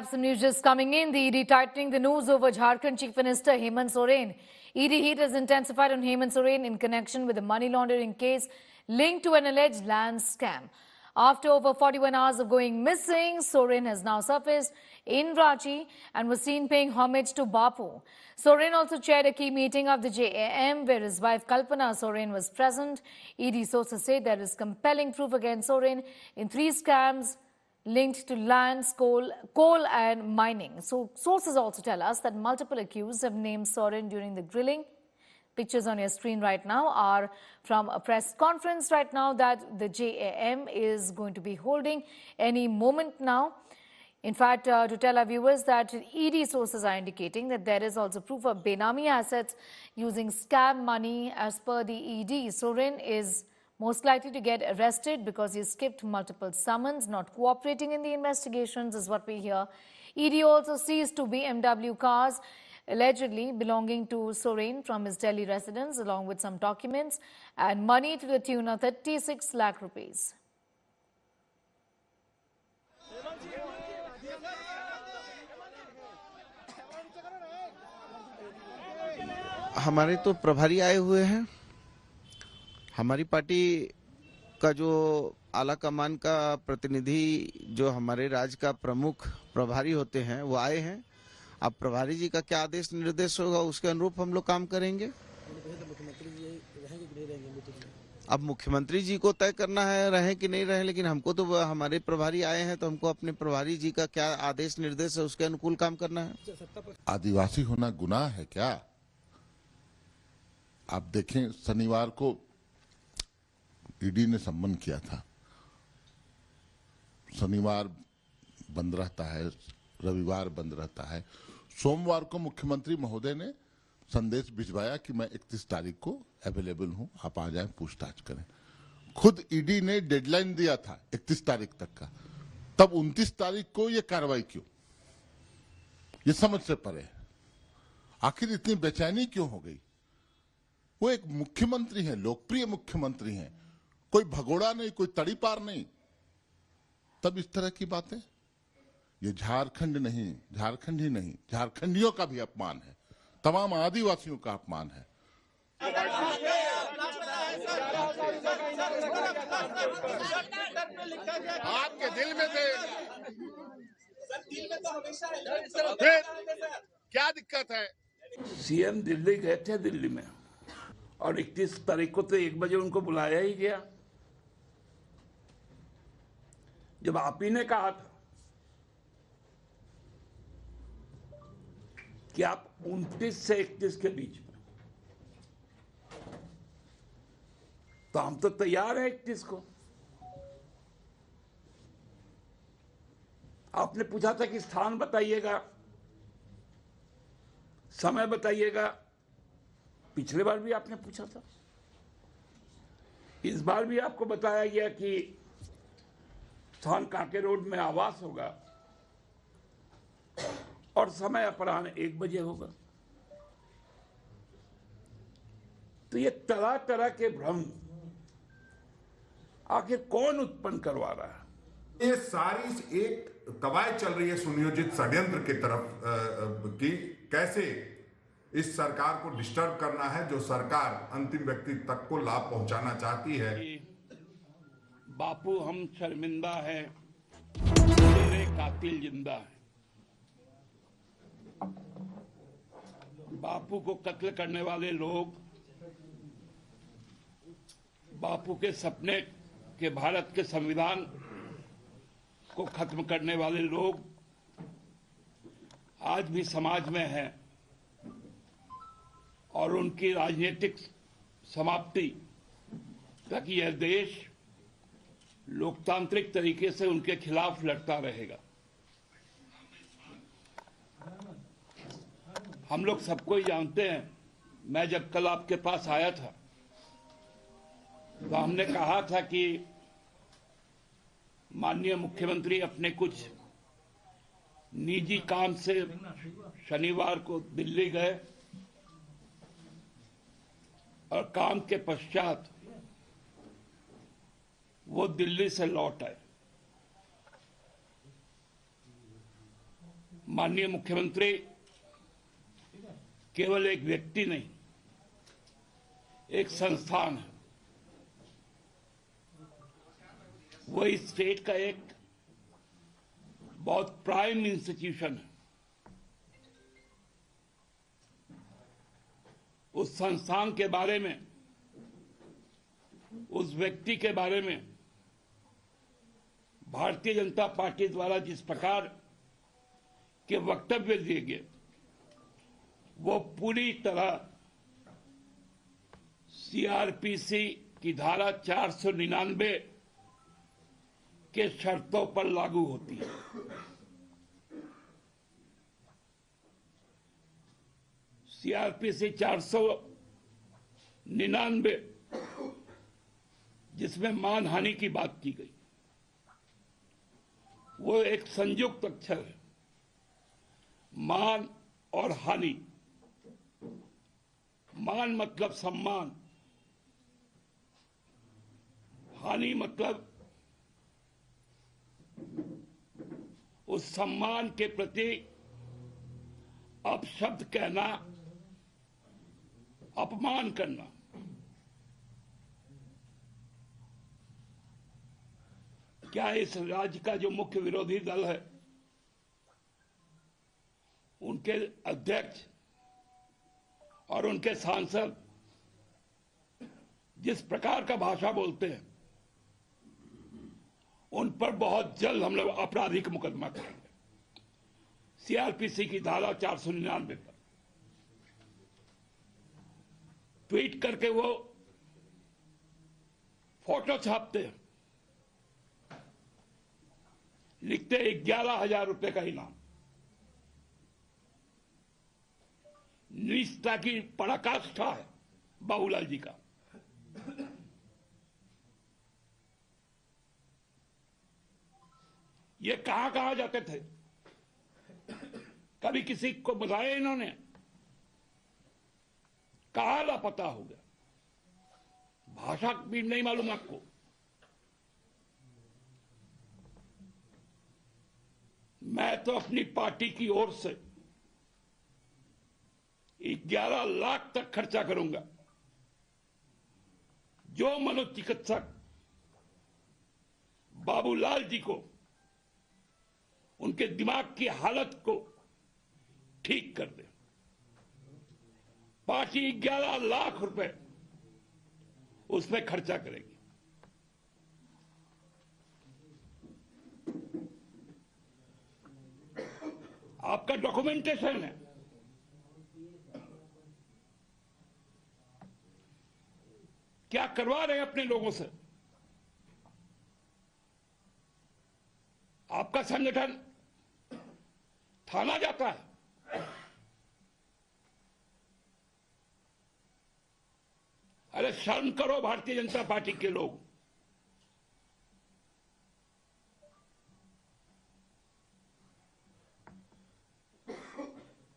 have some news just coming in. The ED tightening the noose over Jharkhand Chief Minister Hemant Soren. ED heat has intensified on Hemant Soren in connection with a money laundering case linked to an alleged land scam. After over 41 hours of going missing, Soren has now surfaced in Ranchi and was seen paying homage to Bapu. Soren also chaired a key meeting of the JAM where his wife Kalpana Soren was present. ED sources say there is compelling proof against Soren in 3 scams linked to lands, coal and mining. So sources also tell us that multiple accused have named Soren during the grilling. Pictures on your screen right now are from a press conference right now that the JAM is going to be holding any moment now. In fact, to tell our viewers that ED sources are indicating that there is also proof of Benami assets using scam money as per the ED. Soren is most likely to get arrested because he skipped multiple summons, not cooperating in the investigations is what we hear. ED also seized 2 BMW cars allegedly belonging to Soren from his Delhi residence along with some documents and money to the tune of 36 lakh rupees. हमारे तो प्रभारी आए हुए हैं। हमारी party का जो आला कमान का प्रतिनिधि जो हमारे राज्य का प्रमुख प्रभारी होते हैं वो आए हैं। अब प्रभारी जी का क्या आदेश निर्देश होगा उसके अनुरूप हम लोग काम करेंगे। अब मुख्यमंत्री जी को तय करना है रहे कि नहीं रहे, लेकिन हमको तो हमारे प्रभारी आए हैं तो हमको अपने प्रभारी जी का क्या आदेश निर्देश है उसके अनुकूल काम करना है। आदिवासी होना गुनाह है क्या? आप देखें, शनिवार को ईडी ने सम्मन किया था। शनिवार बंद रहता है, रविवार बंद रहता है। सोमवार को मुख्यमंत्री महोदय ने संदेश भिजवाया कि मैं 31 तारीख को अवेलेबल हूं, आप आ जाएं, पूछताछ करें। खुद ईडी ने डेडलाइन दिया था 31 तारीख तक का, तब 29 तारीख को ये कार्रवाई क्यों? ये समझ से परे है। आखिर इतनी बेचैनी क्यों हो गई? वो एक मुख्यमंत्री हैं, लोकप्रिय मुख्यमंत्री हैं, कोई भगोड़ा नहीं, कोई तड़ीपार नहीं, तब इस तरह की बातें। ये झारखंड नहीं, झारखंड ही नहीं, झारखंडियों का भी अपमान है, तमाम आदिवासियों का अपमान है। आपके दिल में थे, फिर क्या दिक्कत है? सीएम दिल्ली गए थे, दिल्ली में, और 31 तारीख को तो 1 बजे उनको बुलाया ही गया। जब आप ही ने कहा था कि आप 29 से 31 के बीच में, तो हम तो तैयार हैं 31 को। आपने पूछा था कि स्थान बताइएगा, समय बताइएगा। पिछले बार भी आपने पूछा था, इस बार भी आपको बताया गया कि स्थान कांके रोड में आवास होगा और समय अपराह्न 1 बजे होगा। तो ये तरह तरह के भ्रम आखिर कौन उत्पन्न करवा रहा है? ये सारी एक कवायद चल रही है सुनियोजित षड्यंत्र की तरफ कि कैसे इस सरकार को डिस्टर्ब करना है, जो सरकार अंतिम व्यक्ति तक को लाभ पहुंचाना चाहती है। बापू हम शर्मिंदा है, तेरे कातिल जिंदा है। बापू को कत्ल करने वाले लोग, बापू के सपने के भारत के संविधान को खत्म करने वाले लोग आज भी समाज में हैं और उनकी राजनीतिक समाप्ति ताकि यह देश लोकतांत्रिक तरीके से उनके खिलाफ लड़ता रहेगा। हम लोग सबको ही जानते हैं। मैं जब कल आपके पास आया था तो हमने कहा था कि माननीय मुख्यमंत्री अपने कुछ निजी काम से शनिवार को दिल्ली गए और काम के पश्चात वो दिल्ली से लौट आए। माननीय मुख्यमंत्री केवल एक व्यक्ति नहीं, एक संस्थान है। वो इस स्टेट का एक बहुत प्राइम इंस्टीट्यूशन है। उस संस्थान के बारे में, उस व्यक्ति के बारे में भारतीय जनता पार्टी द्वारा जिस प्रकार के वक्तव्य दिए गए, वो पूरी तरह सीआरपीसी की धारा 499 के शर्तों पर लागू होती है। सीआरपीसी 499 जिसमें मानहानि की बात की गई, वो एक संयुक्त अक्षर है। मान और हानि। मान मतलब सम्मान, हानि मतलब उस सम्मान के प्रति अपशब्द कहना, अपमान करना। क्या इस राज्य का जो मुख्य विरोधी दल है, उनके अध्यक्ष और उनके सांसद जिस प्रकार का भाषा बोलते हैं, उन पर बहुत जल्द हम लोग आपराधिक मुकदमा करेंगे सीआरपीसी की धारा 499 पर। ट्वीट करके वो फोटो छापते हैं, लिखते 11,000 रुपए का इनाम। निष्ठा की पराकाष्ठा है बाबूलाल जी का। ये कहां जाते थे? कभी किसी को बताया इन्होंने? कहां लापता हो गया? भाषा भी नहीं मालूम आपको? मैं तो अपनी पार्टी की ओर से 11 लाख तक खर्चा करूंगा। जो मनोचिकित्सक बाबूलाल जी को, उनके दिमाग की हालत को ठीक कर दे, पार्टी 11 लाख रुपए उसमें खर्चा करेगी। आपका डॉक्यूमेंटेशन है। क्या करवा रहे हैं अपने लोगों से? आपका संगठन थाना जाता है। अरे शर्म करो भारतीय जनता पार्टी के लोग।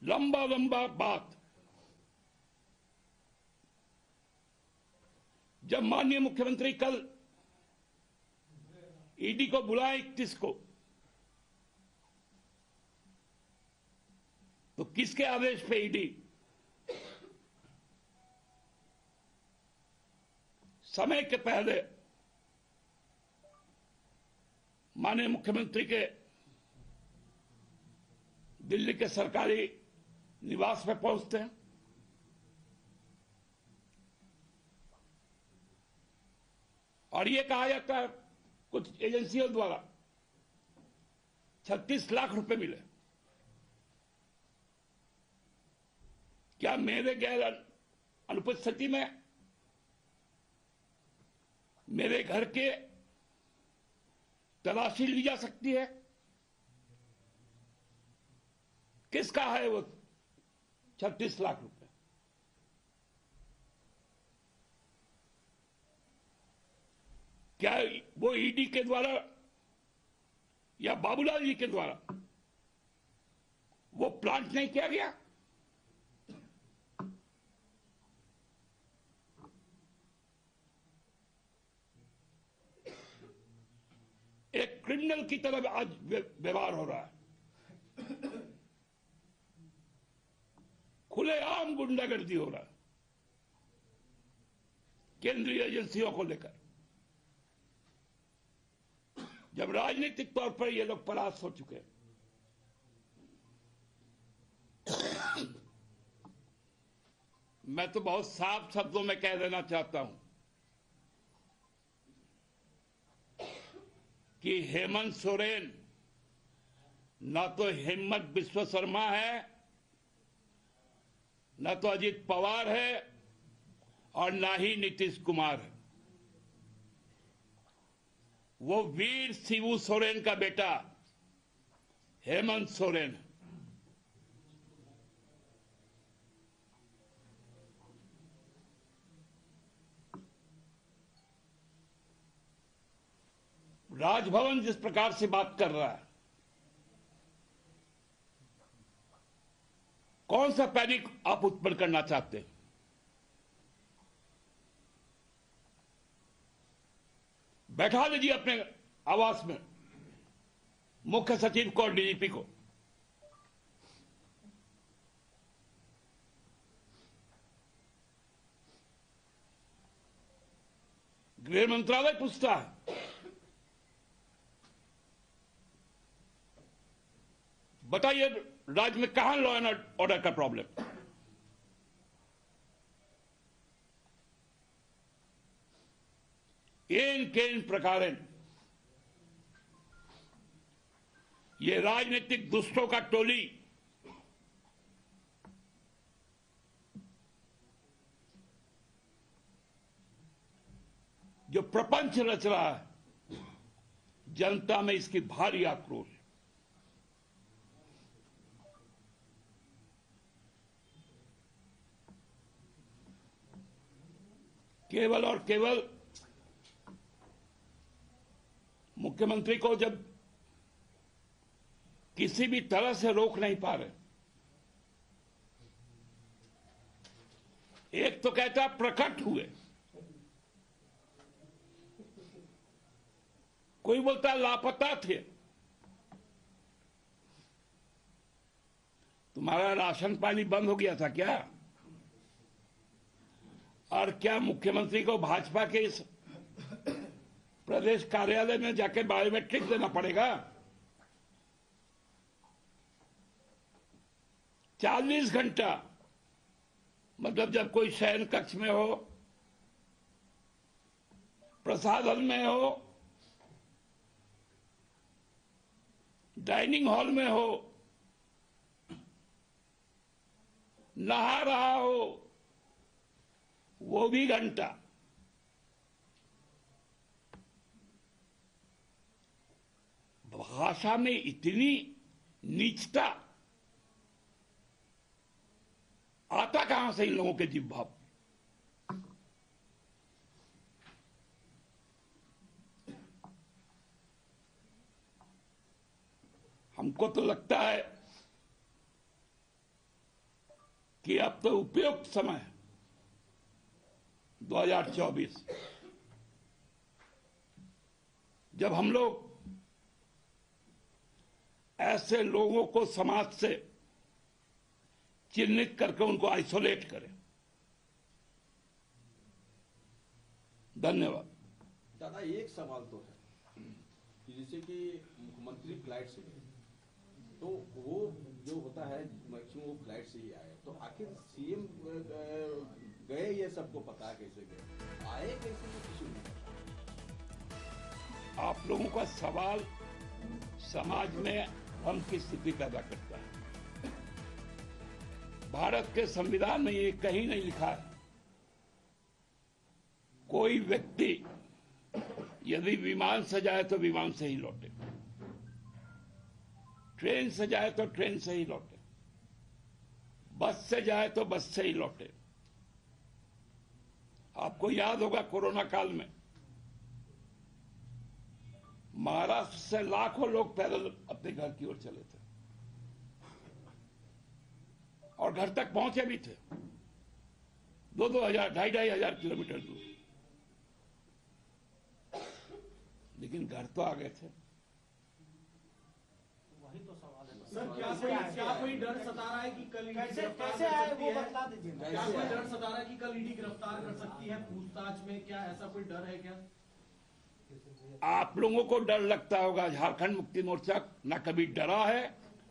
लंबा लंबा बात। जब माननीय मुख्यमंत्री कल ईडी को बुलाए 31 को, तो किसके आदेश पे ईडी? समय के पहले माननीय मुख्यमंत्री के दिल्ली के सरकारी निवास में पहुंचते हैं। और ये कहा जाता है कुछ एजेंसियों द्वारा 36 लाख रुपए मिले। क्या मेरे गैर अनुपस्थिति में मेरे घर के तलाशी ली जा सकती है? किसका है वो 36 लाख रुपए? क्या वो ईडी के द्वारा या बाबूलाल जी के द्वारा वो प्लांट नहीं किया गया? एक क्रिमिनल की तरह आज व्यवहार हो रहा है। खुलेआम गुंडागर्दी हो रहा है केंद्रीय एजेंसियों को लेकर, जब राजनीतिक तौर पर ये लोग परास्त हो चुके हैं। मैं तो बहुत साफ शब्दों में कह देना चाहता हूं कि हेमंत सोरेन ना तो हिम्मत बिस्व शर्मा है, ना तो अजित पवार है, और ना ही नीतीश कुमार है। वो वीर शिबू सोरेन का बेटा हेमंत सोरेन है। राजभवन जिस प्रकार से बात कर रहा है, कौन सा पैनिक आप उत्पन्न करना चाहते हैं? बैठा लीजिए अपने आवास में मुख्य सचिव को और डीजीपी को। गृह मंत्रालय पूछता है, बताइए राज्य में कहां लॉ एंड ऑर्डर का प्रॉब्लम? इन केन प्रकार ये राजनीतिक दुष्टों का टोली जो प्रपंच रच रहा है, जनता में इसकी भारी आक्रोश। केवल और केवल मुख्यमंत्री को जब किसी भी तरह से रोक नहीं पा रहे, एक तो कहता प्रकट हुए, कोई बोलता लापता थे। तुम्हारा राशन पानी बंद हो गया था क्या? और क्या मुख्यमंत्री को भाजपा के इस प्रदेश कार्यालय में जाकर बायोमेट्रिक देना पड़ेगा? 40 घंटा, मतलब जब कोई शयन कक्ष में हो, प्रसाधन में हो, डाइनिंग हॉल में हो, नहा रहा हो, वो भी घंटा। भाषा में इतनी नीचता आता कहां से इन लोगों के जिह्वा? हमको तो लगता है कि अब तो उपयुक्त समय है 2024, जब हम लोग ऐसे लोगों को समाज से चिन्हित करके उनको आइसोलेट करें। धन्यवाद। दादा, एक सवाल तो है कि जैसे कि मुख्यमंत्री फ्लाइट से गए, तो वो जो होता है मैक्सिमम वो फ्लाइट से ही आए, तो आखिर सीएम गए, ये सबको पता है कैसे गए, आए कैसे, तो किसी नहीं पता। आप लोगों का सवाल समाज में भ्रम की स्थिति पैदा करता है। भारत के संविधान में ये कहीं नहीं लिखा है कोई व्यक्ति यदि विमान से जाए तो विमान से ही लौटे, ट्रेन से जाए तो ट्रेन से ही लौटे, बस से जाए तो बस से ही लौटे। आपको याद होगा कोरोना काल में महाराष्ट्र से लाखों लोग पैदल अपने घर की ओर चले थे और घर तक पहुंचे भी थे, 2-2 हजार, 2,500 किलोमीटर दूर, लेकिन घर तो आ गए थे। वही तो सवाल है। सर क्या कोई डर सता रहा है कि कल ईडी कैसे आए वो बता दीजिए। क्या कोई डर सता रहा है कि कल ईडी गिरफ्तार कर सकती है पूछताछ में? क्या ऐसा कोई डर है क्या? आप लोगों को डर लगता होगा, झारखंड मुक्ति मोर्चा न कभी डरा है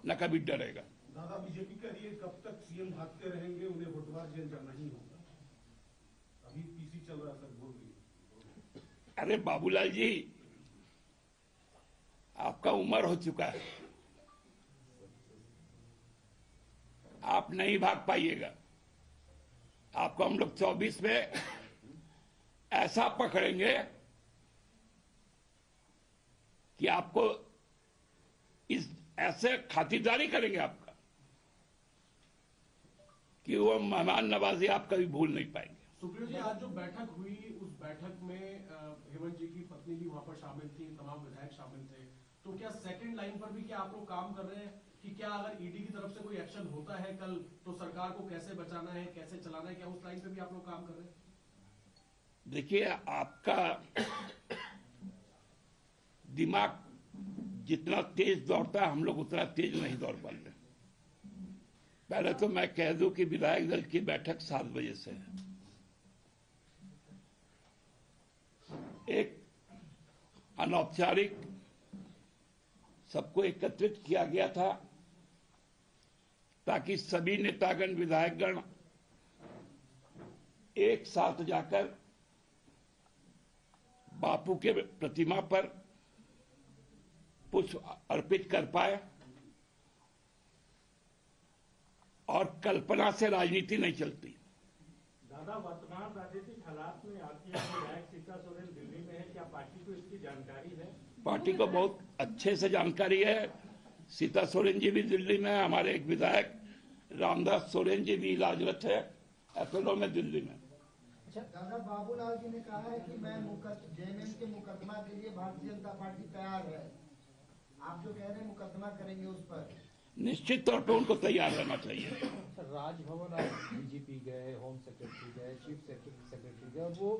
न कभी डरेगा। दादा बीजेपी कह रही है कब तक सीएम भागते रहेंगे, उन्हें होटवार जेल जाना ही होगा। अभी पीसी चल रहा सर, बोल रही है। अरे बाबूलाल जी, आपका उम्र हो चुका है, आप नहीं भाग पाइएगा। आपको हम लोग 24 में ऐसा पकड़ेंगे कि आपको इस ऐसे खातिरदारी करेंगे आपका कि वो मेहमान नवाजी आप कभी भूल नहीं पाएंगे। सुप्रियो जी, आज जो बैठक हुई उस बैठक में हेमंत जी की पत्नी भी वहां पर शामिल थी, तमाम विधायक शामिल थे, तो क्या सेकंड लाइन पर भी क्या आप लोग काम कर रहे हैं कि क्या अगर ईडी की तरफ से कोई एक्शन होता है कल तो सरकार को कैसे बचाना है, कैसे चलाना है, क्या उस लाइन पे भी आप लोग काम कर रहे हैं? देखिए, आपका दिमाग जितना तेज दौड़ता है हम लोग उतना तेज नहीं दौड़ पाते। पहले तो मैं कह दूं कि विधायक दल की बैठक 7 बजे से है। एक अनौपचारिक सबको एकत्रित किया गया था ताकि सभी नेतागण विधायकगण एक साथ जाकर बापू के प्रतिमा पर पुष्प अर्पित कर पाए और कल्पना से राजनीति नहीं चलती। दादा, वर्तमान राजनीतिक हालात में आपकी विधायक सीता सोरेन दिल्ली में है, क्या पार्टी को इसकी जानकारी है? पार्टी को बहुत अच्छे से जानकारी है। सीता सोरेन जी भी दिल्ली में है, हमारे एक विधायक रामदास सोरेन जी भी इलाजरत है अपोलो में दिल्ली में। दादा, बाबूलाल जी ने कहा है कि मैं जेएमएम के मुकदमा के लिए भारतीय जनता पार्टी तैयार है। आप जो कह रहे हैं मुकदमा करेंगे उस पर, निश्चित तौर पे उनको तैयार रहना चाहिए। राजभवन आप डीजीपी गए, होम सेक्रेटरी गए, चीफ सेक्रेटरी गए, और वो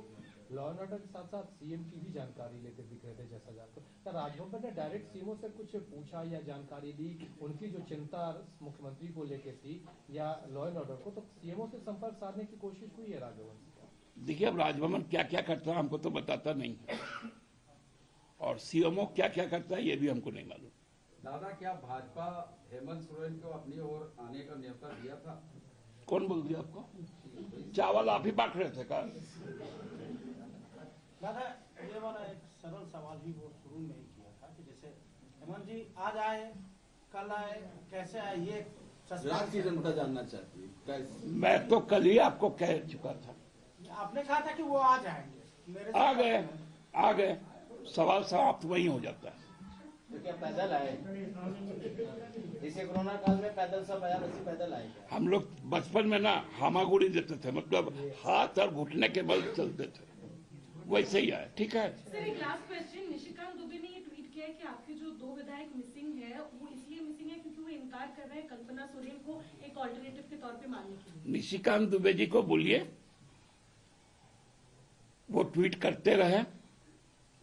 लॉ एंड ऑर्डर के साथ साथ सीएम की भी जानकारी लेकर दिख रहे थे जैसा जानकर। क्या राजभवन ने डायरेक्ट सीएमओ से कुछ पूछा या जानकारी दी, उनकी जो चिंता मुख्यमंत्री को लेकर थी या लॉ एंड ऑर्डर को, तो सीएमओ से संपर्क साधने की कोशिश हुई है राजभवन से? देखिए, अब राजभवन क्या क्या करता है हमको तो बताता नहीं, और सीएमओ क्या क्या करता है ये भी हमको नहीं मालूम। दादा, क्या भाजपा हेमंत सोरेन को अपनी ओर आने का न्योता दिया था? कौन बोल दिया आपको? चावल आप ही बांट रहे थे का? दादा, ये वाला एक सरल सवाल ही वो शुरू में ही किया था कि जैसे हेमंत जी आज आए, कल आए, कैसे आए, ये राज्य की जनता जानना चाहती है। मैं तो कल ही आपको कह चुका था। आपने कहा था कि वो आ जाएंगे, मेरे आ गए, सवाल समाप्त वही हो जाता है। तो क्या पैदल आए? जैसे कोरोना काल में पैदल सब आया, वैसे पैदल आए? हम लोग बचपन में ना हामागुड़ी देते थे, मतलब हाथ और घुटने के बल चलते थे, वैसे ही आए। ठीक है सर, एक लास्ट क्वेश्चन। निशिकांत दुबे ने ये ट्वीट किया है कि आपके जो 2 विधायक मिसिंग है वो इसलिए मिसिंग है क्योंकि वो इनकार कर रहे हैं कल्पना सोरेन को एक ऑल्टरनेटिव के तौर पे मानने के लिए। निशिकांत दुबे जी को बोलिए वो ट्वीट करते रहे,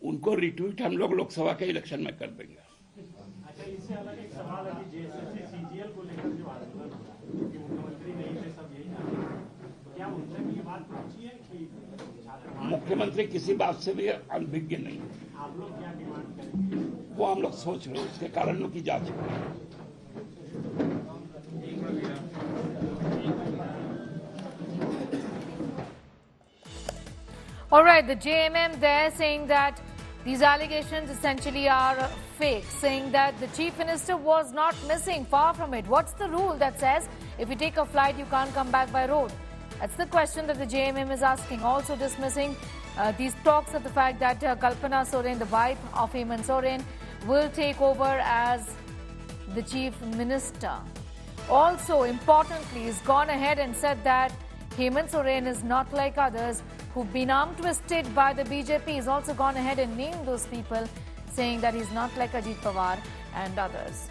उनको रिट्वीट हम लोग लोकसभा के इलेक्शन में कर देंगे। अच्छा, इससे अलग एक सवाल है कि जेएसएससी सीजीएल को लेकर जो आंदोलन हुआ, क्योंकि मुख्यमंत्री नहीं थे, सब यही जानते, क्या उनसे भी ये बात पूछी है कि मुख्यमंत्री किसी बात से भी अनभिज्ञ नहीं है। आप लोग क्या डिमांड करेंगे? वो हम लोग सोच रहे हैं, उसके कारणों की जांच करें। All right, the JMM there saying that these allegations essentially are fake, saying that the chief minister was not missing. Far from it. What's the rule that says if you take a flight, you can't come back by road? That's the question that the JMM is asking. Also dismissing these talks of the fact that Kalpana Soren, the wife of Hemant Soren, will take over as the chief minister. Also, importantly, he's gone ahead and said that Hemant Soren is not like others who've been arm twisted by the BJP. He's also gone ahead and named those people, saying that he's not like Ajit Pawar and others.